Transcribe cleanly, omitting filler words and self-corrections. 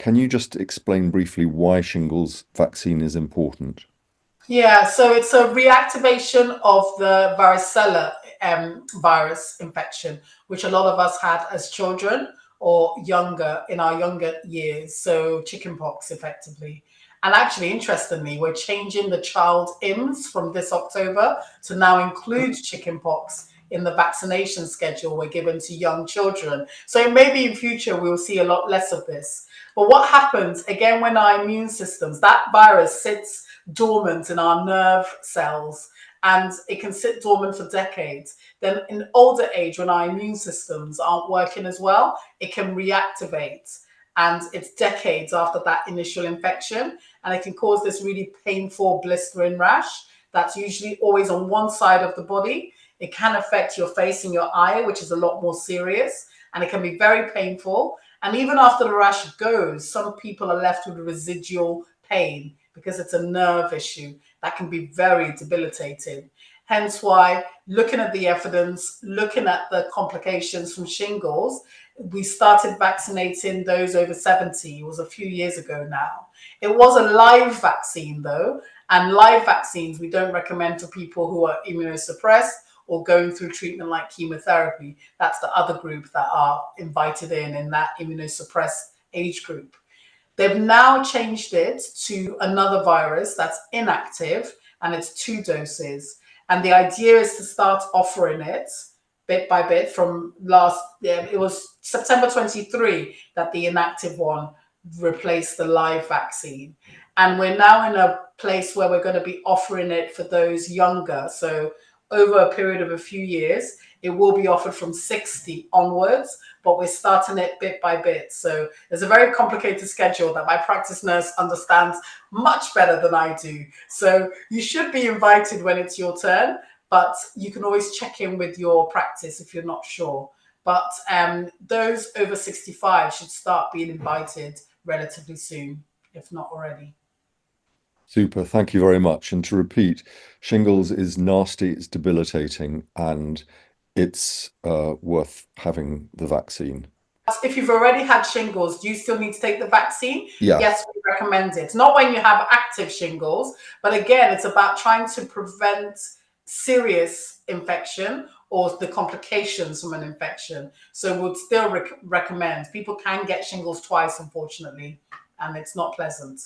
Can you just explain briefly why shingles vaccine is important? Yeah, so it's a reactivation of the varicella virus infection, which a lot of us had as children or younger in our younger years. So chickenpox, effectively. And actually, interestingly, we're changing the child IMS from this October to now include chickenpox in the vaccination schedule we're given to young children. So maybe in future we'll see a lot less of this. But what happens again when our immune systems, that virus sits dormant in our nerve cells and it can sit dormant for decades. Then, in older age, when our immune systems aren't working as well, it can reactivate. And it's decades after that initial infection. And it can cause this really painful, blistering rash that's usually always on one side of the body. It can affect your face and your eye, which is a lot more serious. And it can be very painful. And even after the rash goes, some people are left with residual pain because it's a nerve issue that can be very debilitating. Hence why looking at the evidence, looking at the complications from shingles, we started vaccinating those over 70. It was a few years ago now. It was a live vaccine though, and live vaccines we don't recommend for people who are immunosuppressed or going through treatment like chemotherapy. That's the other group that are invited in that immunosuppressed age group. They've now changed it to another virus that's inactive and it's 2 doses. And the idea is to start offering it bit by bit from yeah, it was September 23 that the inactive one replaced the live vaccine. And we're now in a place where we're going to be offering it for those younger. So over a period of a few years, it will be offered from 60 onwards, but we're starting it bit by bit. So there's a very complicated schedule that my practice nurse understands much better than I do. So you should be invited when it's your turn, but you can always check in with your practice if you're not sure. But those over 65 should start being invited relatively soon, if not already. Super, thank you very much. And to repeat, shingles is nasty, it's debilitating, and it's worth having the vaccine. If you've already had shingles, do you still need to take the vaccine? Yeah, Yes, we recommend it. Not when you have active shingles, but again, it's about trying to prevent serious infection or the complications from an infection. So we'd still recommend. People can get shingles twice, unfortunately, and it's not pleasant.